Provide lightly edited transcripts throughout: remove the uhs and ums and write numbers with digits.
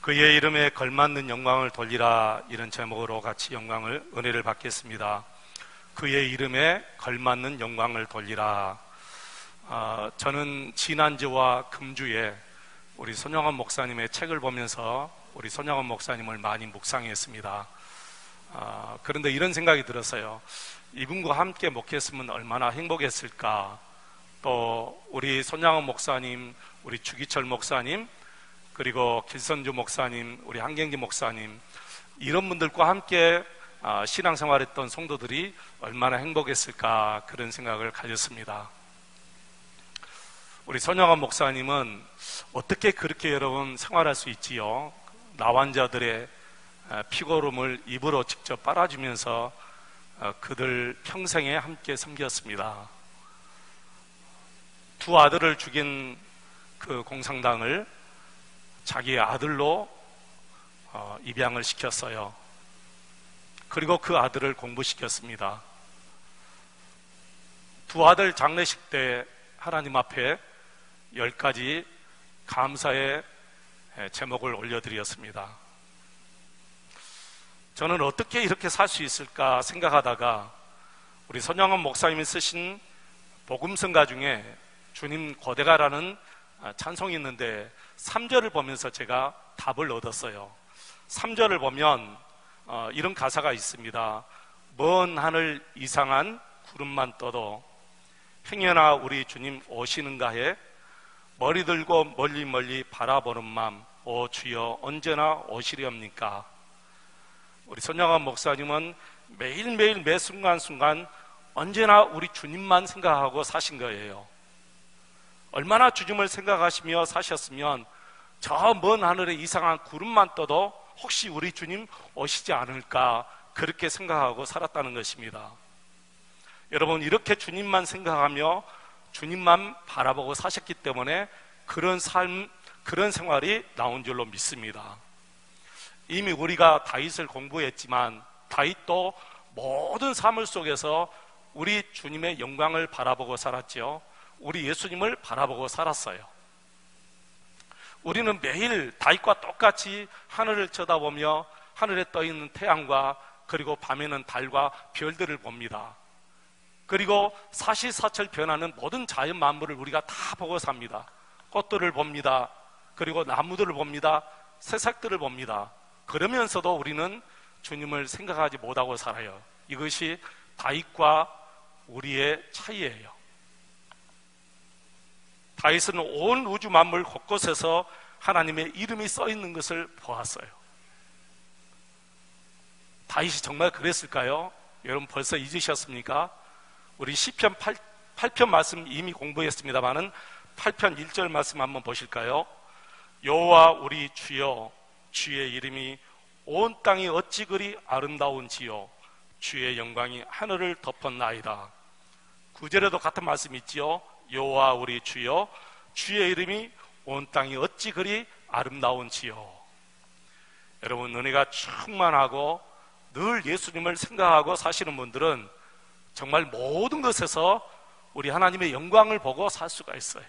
그의 이름에 걸맞는 영광을 돌리라, 이런 제목으로 같이 은혜를 받겠습니다. 그의 이름에 걸맞는 영광을 돌리라. 저는 지난주와 금주에 우리 손영원 목사님의 책을 보면서 우리 손영원 목사님을 많이 묵상했습니다. 그런데 이런 생각이 들었어요. 이분과 함께 목회했으면 얼마나 행복했을까. 또 우리 손영원 목사님, 우리 주기철 목사님, 그리고 길선주 목사님, 우리 한경지 목사님, 이런 분들과 함께 신앙생활했던 성도들이 얼마나 행복했을까, 그런 생각을 가졌습니다. 우리 손영원 목사님은 어떻게 그렇게 여러분 생활할 수 있지요? 나환자들의 피고름을 입으로 직접 빨아주면서 그들 평생에 함께 섬겼습니다. 두 아들을 죽인 그 공산당을 자기의 아들로 입양을 시켰어요. 그리고 그 아들을 공부시켰습니다. 두 아들 장례식 때 하나님 앞에 10가지 감사의 제목을 올려드렸습니다. 저는 어떻게 이렇게 살 수 있을까 생각하다가 우리 손영원 목사님이 쓰신 복음성가 중에 주님 고대가라는 찬송이 있는데 3절을 보면서 제가 답을 얻었어요. 3절을 보면 이런 가사가 있습니다. 먼 하늘 이상한 구름만 떠도 행여나 우리 주님 오시는가 해 머리 들고 멀리 멀리 바라보는 맘, 오 주여 언제나 오시렵니까? 우리 손영원 목사님은 매일매일 매 순간순간 언제나 우리 주님만 생각하고 사신 거예요. 얼마나 주님을 생각하시며 사셨으면 저 먼 하늘에 이상한 구름만 떠도 혹시 우리 주님 오시지 않을까, 그렇게 생각하고 살았다는 것입니다. 여러분, 이렇게 주님만 생각하며 주님만 바라보고 사셨기 때문에 그런 삶, 그런 생활이 나온 줄로 믿습니다. 이미 우리가 다윗을 공부했지만 다윗도 모든 삶을 속에서 우리 주님의 영광을 바라보고 살았죠. 우리 예수님을 바라보고 살았어요. 우리는 매일 다윗과 똑같이 하늘을 쳐다보며 하늘에 떠있는 태양과 그리고 밤에는 달과 별들을 봅니다. 그리고 사시사철 변하는 모든 자연 만물을 우리가 다 보고 삽니다. 꽃들을 봅니다. 그리고 나무들을 봅니다. 새싹들을 봅니다. 그러면서도 우리는 주님을 생각하지 못하고 살아요. 이것이 다윗과 우리의 차이예요. 다윗은 온 우주 만물 곳곳에서 하나님의 이름이 써 있는 것을 보았어요. 다윗이 정말 그랬을까요? 여러분 벌써 잊으셨습니까? 우리 시편 8편 말씀 이미 공부했습니다마는 8편 1절 말씀 한번 보실까요? 여호와 우리 주여, 주의 이름이 온 땅이 어찌 그리 아름다운지요, 주의 영광이 하늘을 덮었나이다. 9절에도 같은 말씀 있지요. 여호와 우리 주여, 주의 이름이 온 땅이 어찌 그리 아름다운지요. 여러분, 은혜가 충만하고 늘 예수님을 생각하고 사시는 분들은 정말 모든 것에서 우리 하나님의 영광을 보고 살 수가 있어요.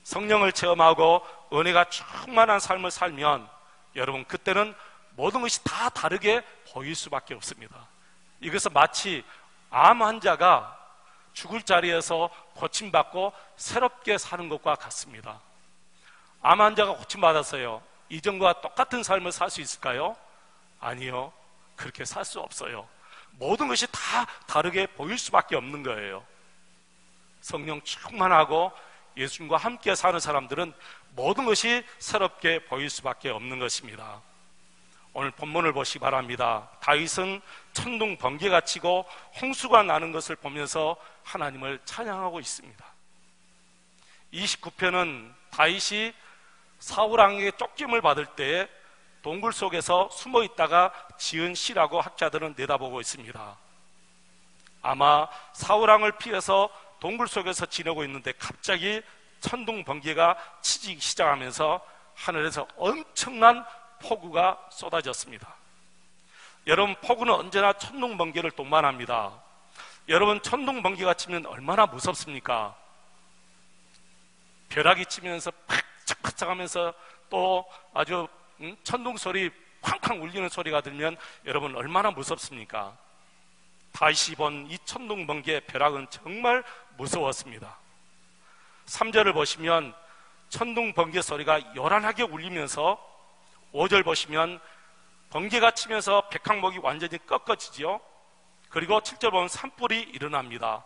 성령을 체험하고 은혜가 충만한 삶을 살면 여러분, 그때는 모든 것이 다 다르게 보일 수밖에 없습니다. 이것은 마치 암 환자가 죽을 자리에서 고침받고 새롭게 사는 것과 같습니다. 암 환자가 고침받았어요. 이전과 똑같은 삶을 살 수 있을까요? 아니요. 그렇게 살 수 없어요. 모든 것이 다 다르게 보일 수밖에 없는 거예요. 성령 충만하고 예수님과 함께 사는 사람들은 모든 것이 새롭게 보일 수밖에 없는 것입니다. 오늘 본문을 보시기 바랍니다. 다윗은 천둥 번개가 치고 홍수가 나는 것을 보면서 하나님을 찬양하고 있습니다. 29편은 다윗이 사울왕에게 쫓김을 받을 때 동굴 속에서 숨어 있다가 지은 시라고 학자들은 내다보고 있습니다. 아마 사울왕을 피해서 동굴 속에서 지내고 있는데 갑자기 천둥 번개가 치기 시작하면서 하늘에서 엄청난 폭우가 쏟아졌습니다. 여러분, 폭우는 언제나 천둥 번개를 동반합니다. 여러분, 천둥 번개가 치면 얼마나 무섭습니까? 벼락이 치면서 팍 화짝화짝하면서 또 아주 천둥 소리 쾅쾅 울리는 소리가 들면 여러분 얼마나 무섭습니까? 다윗이 본 이 천둥 번개의 벼락은 정말 무서웠습니다. 3절을 보시면 천둥 번개 소리가 요란하게 울리면서 5절 보시면 번개가 치면서 백항목이 완전히 꺾어지지요. 그리고 7절 보면 산불이 일어납니다.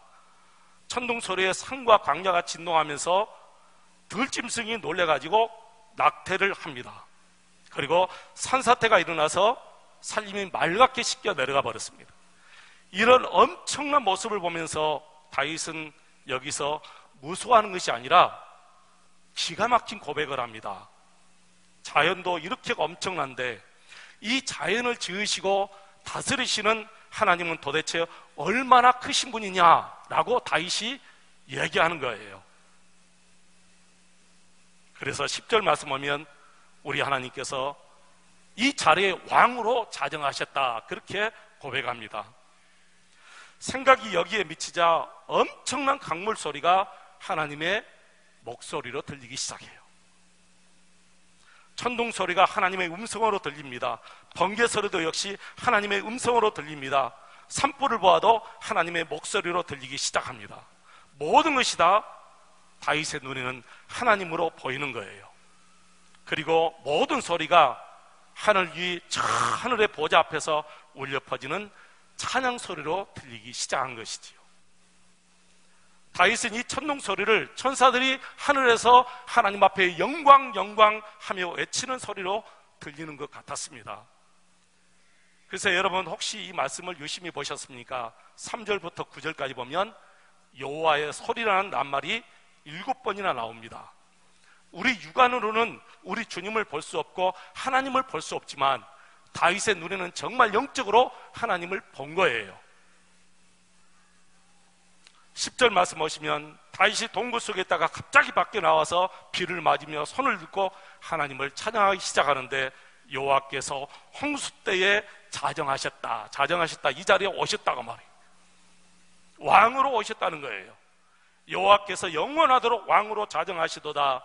천둥 소리에 산과 광야가 진동하면서 들짐승이 놀래가지고 낙태를 합니다. 그리고 산사태가 일어나서 산림이 맑게 씻겨 내려가 버렸습니다. 이런 엄청난 모습을 보면서 다윗은 여기서 무서워하는 것이 아니라 기가 막힌 고백을 합니다. 자연도 이렇게 엄청난데 이 자연을 지으시고 다스리시는 하나님은 도대체 얼마나 크신 분이냐라고 다윗이 얘기하는 거예요. 그래서 10절 말씀 보면 우리 하나님께서 이 자리에 왕으로 자정하셨다, 그렇게 고백합니다. 생각이 여기에 미치자 엄청난 강물 소리가 하나님의 목소리로 들리기 시작해요. 천둥 소리가 하나님의 음성으로 들립니다. 번개 소리도 역시 하나님의 음성으로 들립니다. 산불을 보아도 하나님의 목소리로 들리기 시작합니다. 모든 것이 다 다윗의 눈에는 하나님으로 보이는 거예요. 그리고 모든 소리가 하늘 위 저 하늘의 보좌 앞에서 울려 퍼지는 찬양 소리로 들리기 시작한 것이지요. 다윗은 이 천둥 소리를 천사들이 하늘에서 하나님 앞에 영광 영광 하며 외치는 소리로 들리는 것 같았습니다. 그래서 여러분 혹시 이 말씀을 유심히 보셨습니까? 3절부터 9절까지 보면 여호와의 소리라는 낱말이 7번이나 나옵니다. 우리 육안으로는 우리 주님을 볼 수 없고 하나님을 볼 수 없지만 다윗의 눈에는 정말 영적으로 하나님을 본 거예요. 10절 말씀 보시면 다윗이 동굴 속에 있다가 갑자기 밖에 나와서 비를 맞으며 손을 들고 하나님을 찬양하기 시작하는데 여호와께서 홍수 때에 자정하셨다, 이 자리에 오셨다고 말해요. 왕으로 오셨다는 거예요. 여호와께서 영원하도록 왕으로 자정하시도다.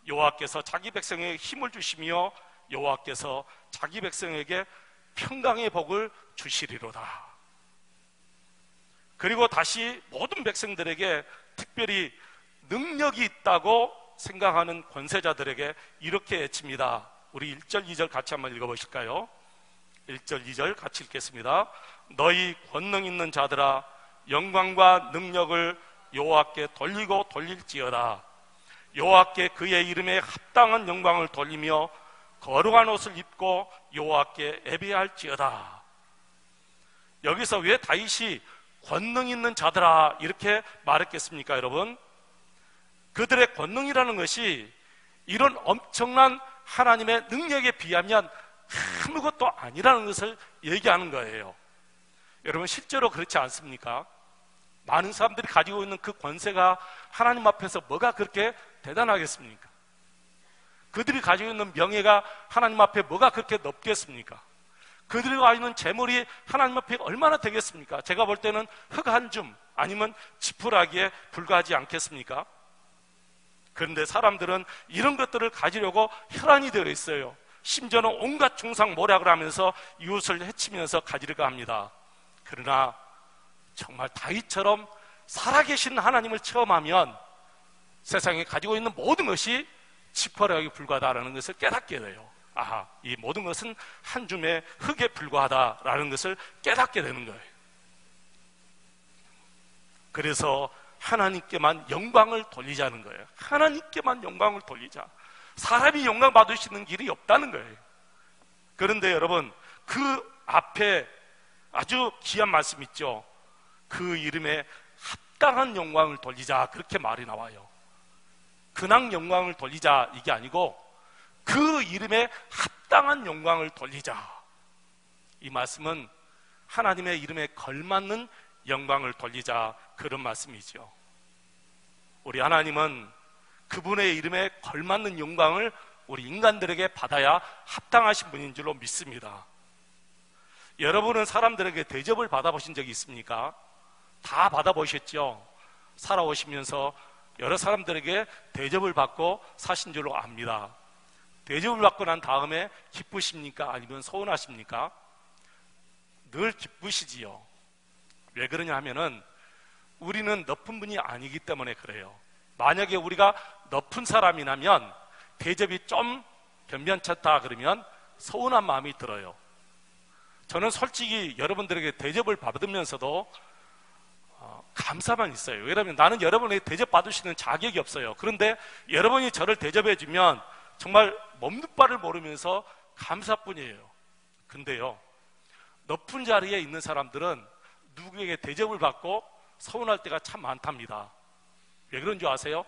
여호와께서 자기 백성에게 힘을 주시며 여호와께서 자기 백성에게 평강의 복을 주시리로다. 그리고 다시 모든 백성들에게 특별히 능력이 있다고 생각하는 권세자들에게 이렇게 외칩니다. 우리 1절 2절 같이 한번 읽어보실까요? 1절 2절 같이 읽겠습니다. 너희 권능 있는 자들아, 영광과 능력을 여호와께 돌리고 돌릴지어다. 여호와께 그의 이름에 합당한 영광을 돌리며 거룩한 옷을 입고 여호와께 예배할지어다. 여기서 왜 다윗이 권능 있는 자들아 이렇게 말했겠습니까, 여러분? 그들의 권능이라는 것이 이런 엄청난 하나님의 능력에 비하면 아무것도 아니라는 것을 얘기하는 거예요. 여러분, 실제로 그렇지 않습니까? 많은 사람들이 가지고 있는 그 권세가 하나님 앞에서 뭐가 그렇게 대단하겠습니까? 그들이 가지고 있는 명예가 하나님 앞에 뭐가 그렇게 높겠습니까? 그들이 가지고 있는 재물이 하나님 앞에 얼마나 되겠습니까? 제가 볼 때는 흙 한 줌 아니면 지푸라기에 불과하지 않겠습니까? 그런데 사람들은 이런 것들을 가지려고 혈안이 되어 있어요. 심지어는 온갖 중상모략을 하면서 이웃을 해치면서 가지려고 합니다. 그러나 정말 다윗처럼 살아계신 하나님을 체험하면 세상에 가지고 있는 모든 것이 지푸라기에 불과하다는 것을 깨닫게 돼요. 아하, 이 모든 것은 한 줌의 흙에 불과하다라는 것을 깨닫게 되는 거예요. 그래서 하나님께만 영광을 돌리자는 거예요. 하나님께만 영광을 돌리자. 사람이 영광 받을 수 있는 길이 없다는 거예요. 그런데 여러분, 그 앞에 아주 귀한 말씀 있죠. 그 이름에 합당한 영광을 돌리자, 그렇게 말이 나와요. 근황 영광을 돌리자 이게 아니고 그 이름에 합당한 영광을 돌리자. 이 말씀은 하나님의 이름에 걸맞는 영광을 돌리자, 그런 말씀이죠. 우리 하나님은 그분의 이름에 걸맞는 영광을 우리 인간들에게 받아야 합당하신 분인 줄로 믿습니다. 여러분은 사람들에게 대접을 받아보신 적이 있습니까? 다 받아보셨죠? 살아오시면서 여러 사람들에게 대접을 받고 사신 줄로 압니다. 대접을 받고 난 다음에 기쁘십니까? 아니면 서운하십니까? 늘 기쁘시지요. 왜 그러냐 하면은 우리는 높은 분이 아니기 때문에 그래요. 만약에 우리가 높은 사람이라면 대접이 좀 변변찮다 그러면 서운한 마음이 들어요. 저는 솔직히 여러분들에게 대접을 받으면서도 감사만 있어요. 왜냐하면 나는 여러분에게 대접 받으시는 자격이 없어요. 그런데 여러분이 저를 대접해 주면 정말 먹는 바를 모르면서 감사뿐이에요. 근데요, 높은 자리에 있는 사람들은 누구에게 대접을 받고 서운할 때가 참 많답니다. 왜 그런 줄 아세요?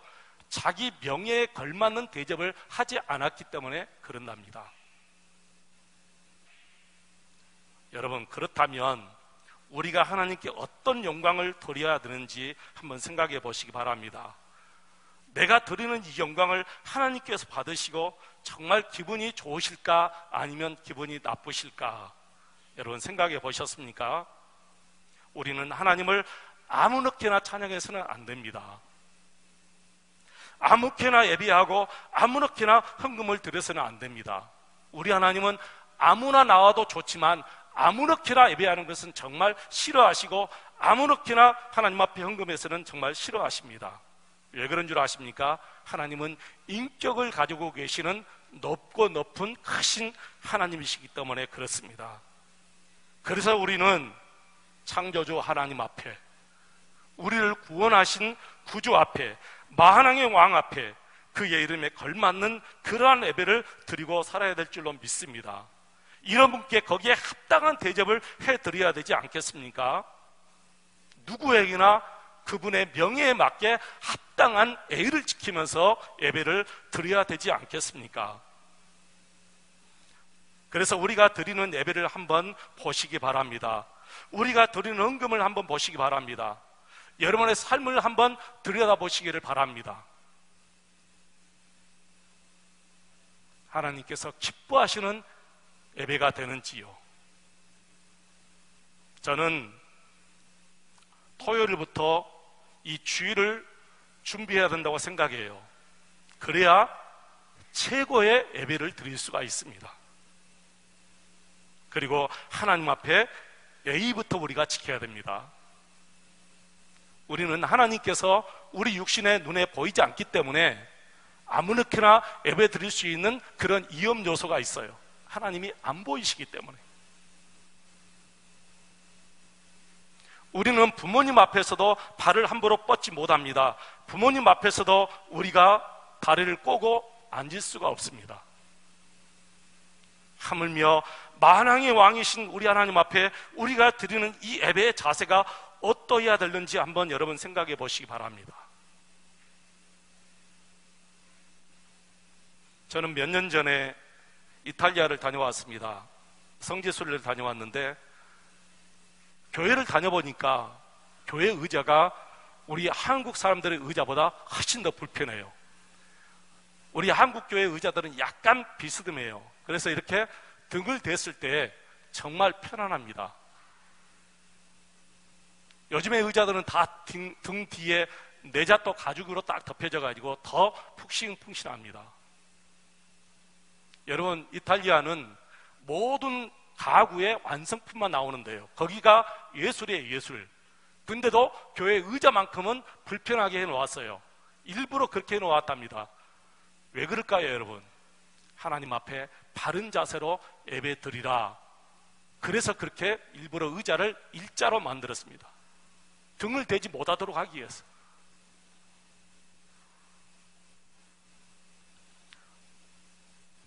자기 명예에 걸맞는 대접을 하지 않았기 때문에 그런답니다. 여러분, 그렇다면 우리가 하나님께 어떤 영광을 드려야 되는지 한번 생각해 보시기 바랍니다. 내가 드리는 이 영광을 하나님께서 받으시고 정말 기분이 좋으실까 아니면 기분이 나쁘실까? 여러분 생각해 보셨습니까? 우리는 하나님을 아무렇게나 찬양해서는 안 됩니다. 아무렇게나 예배하고 아무렇게나 헌금을 드려서는 안 됩니다. 우리 하나님은 아무나 나와도 좋지만 아무렇게나 예배하는 것은 정말 싫어하시고 아무렇게나 하나님 앞에 헌금해서는 정말 싫어하십니다. 왜 그런 줄 아십니까? 하나님은 인격을 가지고 계시는 높고 높은 크신 하나님이시기 때문에 그렇습니다. 그래서 우리는 창조주 하나님 앞에, 우리를 구원하신 구주 앞에, 만왕의 왕 앞에 그의 이름에 걸맞는 그러한 예배를 드리고 살아야 될 줄로 믿습니다. 이런 분께 거기에 합당한 대접을 해드려야 되지 않겠습니까? 누구에게나 그분의 명예에 맞게 합당한 예의를 지키면서 예배를 드려야 되지 않겠습니까? 그래서 우리가 드리는 예배를 한번 보시기 바랍니다. 우리가 드리는 헌금을 한번 보시기 바랍니다. 여러분의 삶을 한번 들여다보시기를 바랍니다. 하나님께서 기뻐하시는 예배가 되는지요? 저는 토요일부터 이 주일을 준비해야 된다고 생각해요. 그래야 최고의 예배를 드릴 수가 있습니다. 그리고 하나님 앞에 예의부터 우리가 지켜야 됩니다. 우리는 하나님께서 우리 육신의 눈에 보이지 않기 때문에 아무렇게나 예배 드릴 수 있는 그런 위험 요소가 있어요. 하나님이 안 보이시기 때문에. 우리는 부모님 앞에서도 발을 함부로 뻗지 못합니다. 부모님 앞에서도 우리가 다리를 꼬고 앉을 수가 없습니다. 하물며 만왕의 왕이신 우리 하나님 앞에 우리가 드리는 이 예배의 자세가 어떠해야 되는지 한번 여러분 생각해 보시기 바랍니다. 저는 몇 년 전에 이탈리아를 다녀왔습니다. 성지순례를 다녀왔는데 교회를 다녀보니까 교회 의자가 우리 한국 사람들의 의자보다 훨씬 더 불편해요. 우리 한국 교회 의자들은 약간 비스듬해요. 그래서 이렇게 등을 댔을 때 정말 편안합니다. 요즘의 의자들은 다 등 뒤에 내자또 가죽으로 딱 덮여져 가지고 더 푹신푹신합니다. 여러분, 이탈리아는 모든 가구의 완성품만 나오는데요. 거기가 예술이에요, 예술. 근데도 교회 의자만큼은 불편하게 해놓았어요. 일부러 그렇게 해놓았답니다. 왜 그럴까요, 여러분? 하나님 앞에 바른 자세로 예배 드리라. 그래서 그렇게 일부러 의자를 일자로 만들었습니다. 등을 대지 못하도록 하기 위해서.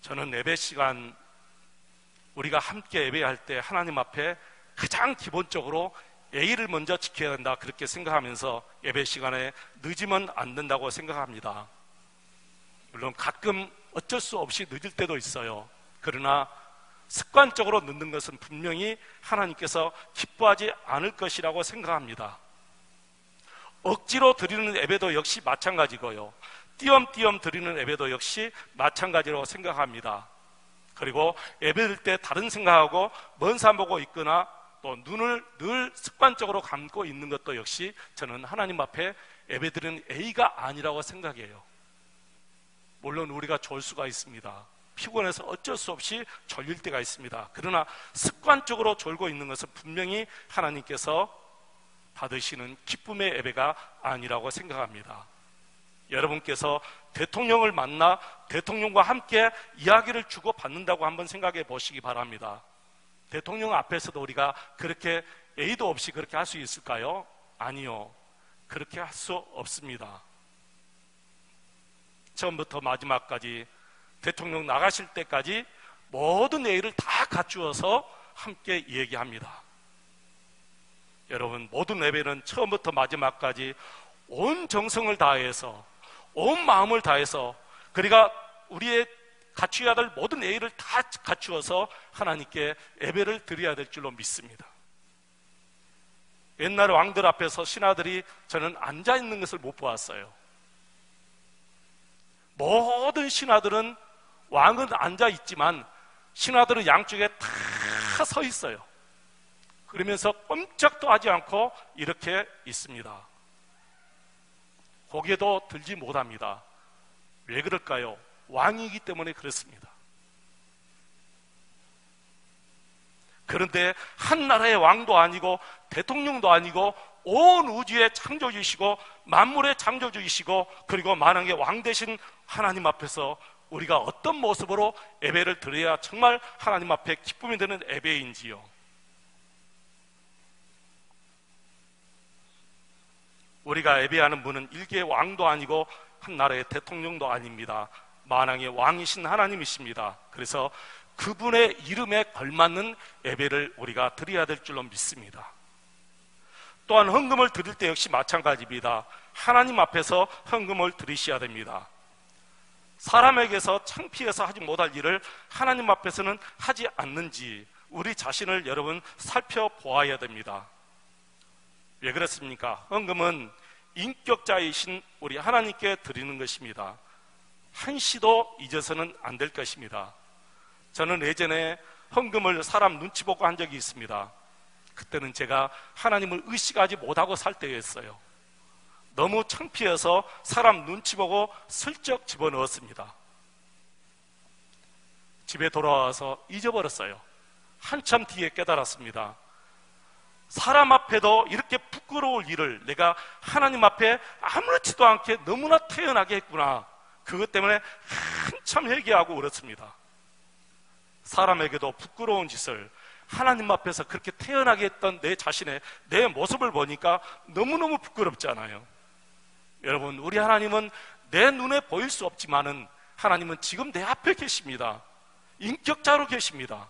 저는 예배 시간 우리가 함께 예배할 때 하나님 앞에 가장 기본적으로 예의를 먼저 지켜야 한다, 그렇게 생각하면서 예배 시간에 늦으면 안 된다고 생각합니다. 물론 가끔 어쩔 수 없이 늦을 때도 있어요. 그러나 습관적으로 늦는 것은 분명히 하나님께서 기뻐하지 않을 것이라고 생각합니다. 억지로 드리는 예배도 역시 마찬가지고요. 띄엄띄엄 드리는 예배도 역시 마찬가지로 생각합니다. 그리고 예배드릴 때 다른 생각하고 먼 산 보고 있거나 또 눈을 늘 습관적으로 감고 있는 것도 역시 저는 하나님 앞에 예배드리는 A가 아니라고 생각해요. 물론 우리가 졸 수가 있습니다. 피곤해서 어쩔 수 없이 졸릴 때가 있습니다. 그러나 습관적으로 졸고 있는 것은 분명히 하나님께서 받으시는 기쁨의 예배가 아니라고 생각합니다. 여러분께서 대통령을 만나 대통령과 함께 이야기를 주고받는다고 한번 생각해 보시기 바랍니다. 대통령 앞에서도 우리가 그렇게 A도 없이 그렇게 할 수 있을까요? 아니요. 그렇게 할 수 없습니다. 처음부터 마지막까지 대통령 나가실 때까지 모든 예의를 다 갖추어서 함께 얘기합니다. 여러분, 모든 예배는 처음부터 마지막까지 온 정성을 다해서, 온 마음을 다해서, 그러니까 우리의 갖추어야 될 모든 예의를 다 갖추어서 하나님께 예배를 드려야 될 줄로 믿습니다. 옛날 왕들 앞에서 신하들이 저는 앉아 있는 것을 못 보았어요. 모든 신하들은, 왕은 앉아 있지만 신하들은 양쪽에 다 서 있어요. 그러면서 꼼짝도 하지 않고 이렇게 있습니다. 고개도 들지 못합니다. 왜 그럴까요? 왕이기 때문에 그렇습니다. 그런데 한 나라의 왕도 아니고 대통령도 아니고 온 우주의 창조주이시고 만물의 창조주이시고 그리고 만왕의 왕 되신 하나님 앞에서 우리가 어떤 모습으로 예배를 드려야 정말 하나님 앞에 기쁨이 되는 예배인지요. 우리가 예배하는 분은 일개의 왕도 아니고 한 나라의 대통령도 아닙니다. 만왕의 왕이신 하나님이십니다. 그래서 그분의 이름에 걸맞는 예배를 우리가 드려야 될 줄로 믿습니다. 또한 헌금을 드릴 때 역시 마찬가지입니다. 하나님 앞에서 헌금을 드리셔야 됩니다. 사람에게서 창피해서 하지 못할 일을 하나님 앞에서는 하지 않는지 우리 자신을 여러분 살펴보아야 됩니다. 왜 그렇습니까? 헌금은 인격자이신 우리 하나님께 드리는 것입니다. 한시도 잊어서는 안 될 것입니다. 저는 예전에 헌금을 사람 눈치 보고 한 적이 있습니다. 그때는 제가 하나님을 의식하지 못하고 살 때였어요. 너무 창피해서 사람 눈치 보고 슬쩍 집어넣었습니다. 집에 돌아와서 잊어버렸어요. 한참 뒤에 깨달았습니다. 사람 앞에도 이렇게 부끄러울 일을 내가 하나님 앞에 아무렇지도 않게 너무나 태연하게 했구나. 그것 때문에 한참 회개하고 울었습니다. 사람에게도 부끄러운 짓을 하나님 앞에서 그렇게 태연하게 했던 내 자신의 내 모습을 보니까 너무너무 부끄럽잖아요. 여러분, 우리 하나님은 내 눈에 보일 수 없지만은 하나님은 지금 내 앞에 계십니다. 인격자로 계십니다.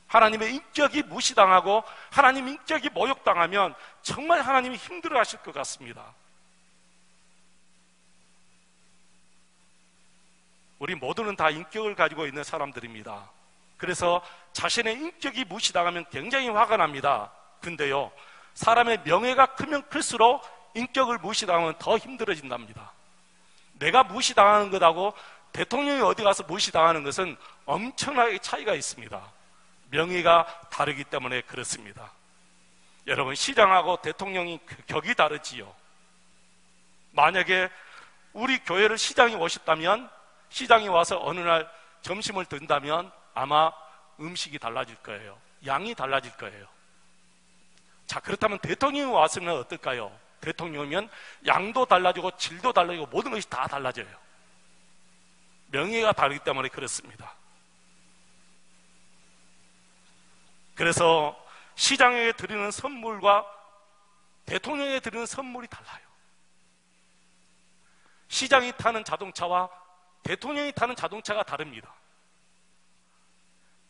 하나님의 인격이 무시당하고 하나님 인격이 모욕당하면 정말 하나님이 힘들어하실 것 같습니다. 우리 모두는 다 인격을 가지고 있는 사람들입니다. 그래서 자신의 인격이 무시당하면 굉장히 화가 납니다. 근데요, 사람의 명예가 크면 클수록 인격을 무시당하면 더 힘들어진답니다. 내가 무시당하는 것하고 대통령이 어디 가서 무시당하는 것은 엄청나게 차이가 있습니다. 명예가 다르기 때문에 그렇습니다. 여러분, 시장하고 대통령이 격이 다르지요. 만약에 우리 교회를 시장이 오셨다면, 시장이 와서 어느 날 점심을 든다면 아마 음식이 달라질 거예요. 양이 달라질 거예요. 자, 그렇다면 대통령이 왔으면 어떨까요? 대통령이면 양도 달라지고 질도 달라지고 모든 것이 다 달라져요. 명예가 다르기 때문에 그렇습니다. 그래서 시장에게 드리는 선물과 대통령에게 드리는 선물이 달라요. 시장이 타는 자동차와 대통령이 타는 자동차가 다릅니다.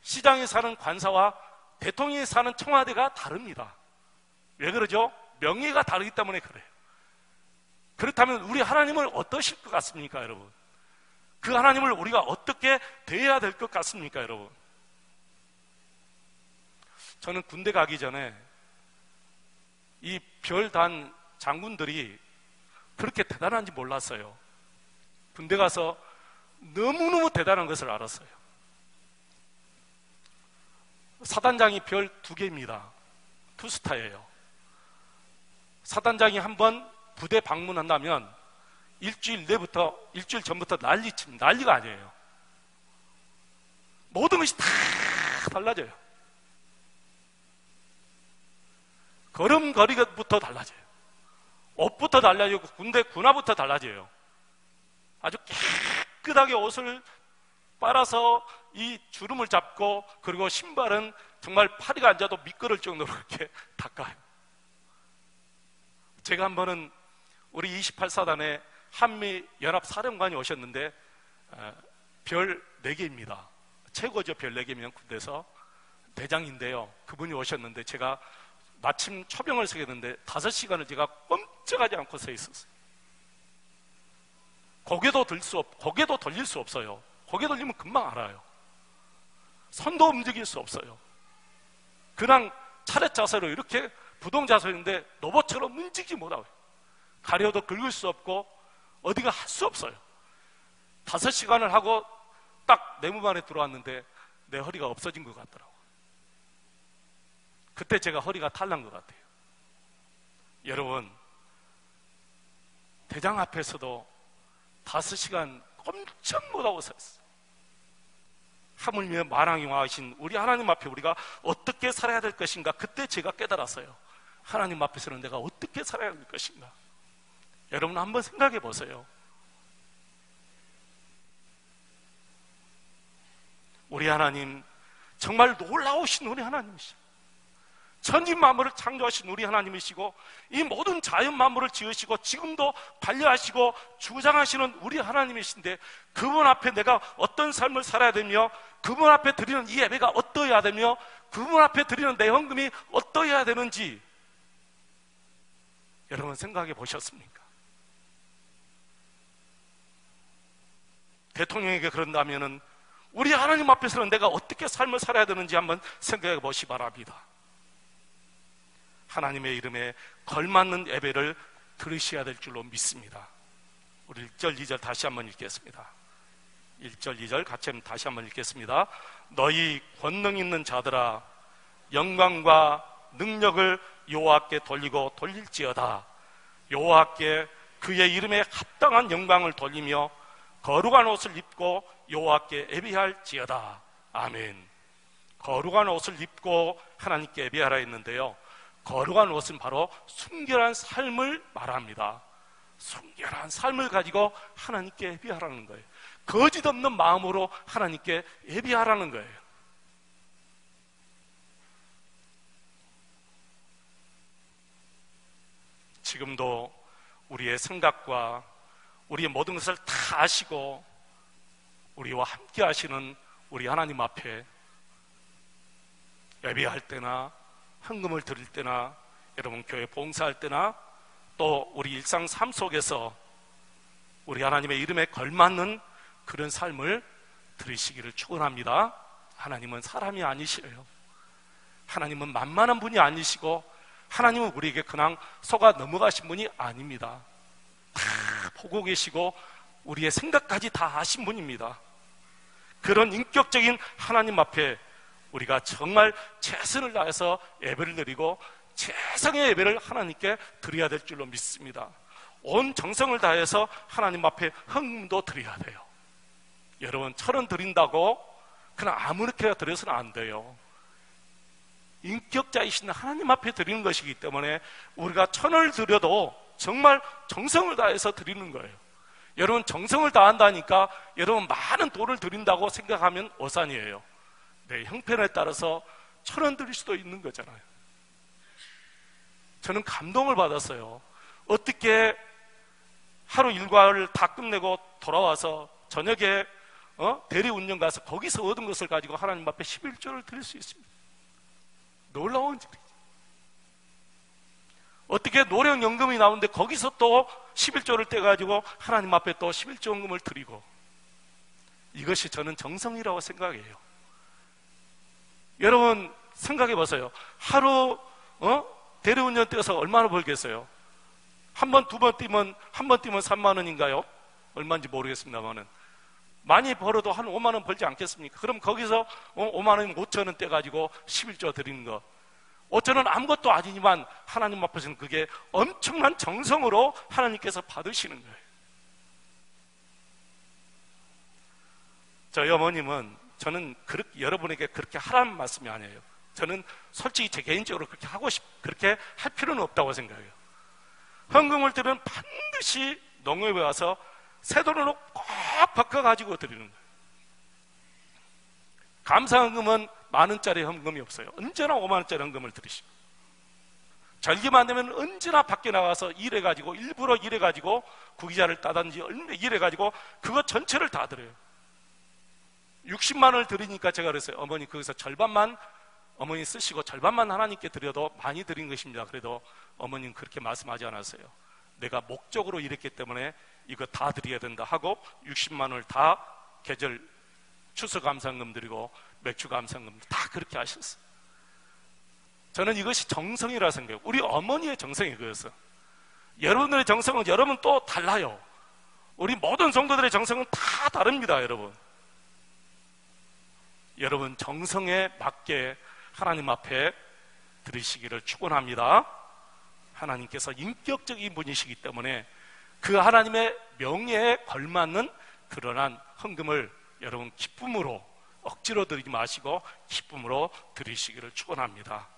시장이 사는 관사와 대통령이 사는 청와대가 다릅니다. 왜 그러죠? 명예가 다르기 때문에 그래요. 그렇다면 우리 하나님을 어떠실 것 같습니까, 여러분? 그 하나님을 우리가 어떻게 대해야 될 것 같습니까, 여러분? 저는 군대 가기 전에 이 별단 장군들이 그렇게 대단한지 몰랐어요. 군대 가서 너무너무 대단한 것을 알았어요. 사단장이 별 2개입니다. 투스타예요. 사단장이 한 번 부대 방문한다면 일주일 전부터 난리가 아니에요. 모든 것이 다 달라져요. 걸음걸이부터 달라져요. 옷부터 달라지고 군화부터 달라져요. 아주 깨끗하게 옷을 빨아서 이 주름을 잡고, 그리고 신발은 정말 파리가 앉아도 미끄러울 정도로 이렇게 닦아요. 제가 한 번은 우리 28사단에 한미연합사령관이 오셨는데 별 4개입니다. 최고죠. 별 4개면 군대에서 대장인데요. 그분이 오셨는데 제가 마침 초병을 서겠는데 5시간을 제가 꼼짝하지 않고 서 있었어요. 고개도 돌릴 수 없어요. 고개 돌리면 금방 알아요. 손도 움직일 수 없어요. 그냥 차렷 자세로 이렇게 부동 자세인데 로봇처럼 움직이지 못하고, 가려도 긁을 수 없고 어디가 할 수 없어요. 5시간을 하고 딱 내무반에 들어왔는데 내 허리가 없어진 것 같더라고요. 그때 제가 허리가 탈난 것 같아요. 여러분, 대장 앞에서도 5시간 꼼짝 못하고 서 있어요. 하물며 만왕이 왕이신 우리 하나님 앞에 우리가 어떻게 살아야 될 것인가, 그때 제가 깨달았어요. 하나님 앞에서는 내가 어떻게 살아야 될 것인가. 여러분 한번 생각해 보세요. 우리 하나님 정말 놀라우신 우리 하나님이시죠. 천지 만물을 창조하신 우리 하나님이시고, 이 모든 자연 만물을 지으시고 지금도 관리하시고 주장하시는 우리 하나님이신데, 그분 앞에 내가 어떤 삶을 살아야 되며, 그분 앞에 드리는 이 예배가 어떠해야 되며, 그분 앞에 드리는 내 헌금이 어떠해야 되는지 여러분 생각해 보셨습니까? 대통령에게 그런다면은 우리 하나님 앞에서는 내가 어떻게 삶을 살아야 되는지 한번 생각해 보시 바랍니다. 하나님의 이름에 걸맞는 예배를 들으셔야 될 줄로 믿습니다. 우리 1절, 2절 다시 한번 읽겠습니다. 1절, 2절 같이 다시 한번 읽겠습니다. 너희 권능 있는 자들아, 영광과 능력을 여호와께 돌리고 돌릴지어다. 여호와께 그의 이름에 합당한 영광을 돌리며 거룩한 옷을 입고 여호와께 예배할지어다. 아멘. 거룩한 옷을 입고 하나님께 예배하라 했는데요, 거룩한 옷은 바로 순결한 삶을 말합니다. 순결한 삶을 가지고 하나님께 예배하라는 거예요. 거짓 없는 마음으로 하나님께 예배하라는 거예요. 지금도 우리의 생각과 우리의 모든 것을 다 아시고 우리와 함께 하시는 우리 하나님 앞에 예배할 때나 헌금을 드릴 때나 여러분 교회 봉사할 때나 또 우리 일상 삶 속에서 우리 하나님의 이름에 걸맞는 그런 삶을 들으시기를 축원합니다. 하나님은 사람이 아니시래요. 하나님은 만만한 분이 아니시고, 하나님은 우리에게 그냥 속아 넘어가신 분이 아닙니다. 다 보고 계시고 우리의 생각까지 다 아신 분입니다. 그런 인격적인 하나님 앞에 우리가 정말 최선을 다해서 예배를 드리고 최상의 예배를 하나님께 드려야 될 줄로 믿습니다. 온 정성을 다해서 하나님 앞에 헌금도 드려야 돼요. 여러분, 1,000원 드린다고 그냥 아무렇게나 드려서는 안 돼요. 인격자이신 하나님 앞에 드리는 것이기 때문에 우리가 1,000원을 드려도 정말 정성을 다해서 드리는 거예요. 여러분, 정성을 다한다니까 여러분 많은 돈을 드린다고 생각하면 오산이에요. 내 형편에 따라서 1,000원 드릴 수도 있는 거잖아요. 저는 감동을 받았어요. 어떻게 하루 일과를 다 끝내고 돌아와서 저녁에 대리운전 가서 거기서 얻은 것을 가지고 하나님 앞에 11조를 드릴 수 있습니다. 놀라운 일이죠. 어떻게 노령연금이 나오는데 거기서 또 11조를 떼가지고 하나님 앞에 또 11조 헌금을 드리고, 이것이 저는 정성이라고 생각해요. 여러분 생각해 보세요. 하루 대리운전 떼서 얼마나 벌겠어요? 한 번, 2번 뛰면, 한 번 뛰면 3만 원인가요? 얼마인지 모르겠습니다만은 많이 벌어도 한 5만 원 벌지 않겠습니까? 그럼 거기서 5만 원, 5천 원 떼가지고 11조 드리는 거 어쩌면 아무것도 아니지만 하나님 앞에서는 그게 엄청난 정성으로 하나님께서 받으시는 거예요. 저희 어머님은 저는 여러분에게 그렇게 하라는 말씀이 아니에요. 저는 솔직히 제 개인적으로 그렇게 할 필요는 없다고 생각해요. 헌금을 드리면 반드시 농협에 와서 새 돈으로 꼭 바꿔가지고 드리는 거예요. 감사헌금은 10,000원짜리 헌금이 없어요. 언제나 50,000원짜리 헌금을 드리시고, 절기만 되면 언제나 밖에 나가서 일해가지고, 일부러 일해가지고 구기자를 따든지 일해가지고 그거 전체를 다 드려요. 60만 원을 드리니까 제가 그랬어요. 어머니 거기서 절반만 어머니 쓰시고 절반만 하나님께 드려도 많이 드린 것입니다. 그래도 어머니는 그렇게 말씀하지 않았어요. 내가 목적으로 일했기 때문에 이거 다 드려야 된다 하고 60만 원을 다 계절 추수감사헌금 드리고 맥주감사헌금 다 그렇게 하셨어요. 저는 이것이 정성이라 생각해요. 우리 어머니의 정성이 그였어요. 여러분들의 정성은 여러분 또 달라요. 우리 모든 성도들의 정성은 다 다릅니다. 여러분 정성에 맞게 하나님 앞에 드리시기를 축원합니다. 하나님께서 인격적인 분이시기 때문에 그 하나님의 명예에 걸맞는 그러한 헌금을 여러분 기쁨으로 억지로 드리지 마시고 기쁨으로 드리시기를 축원합니다.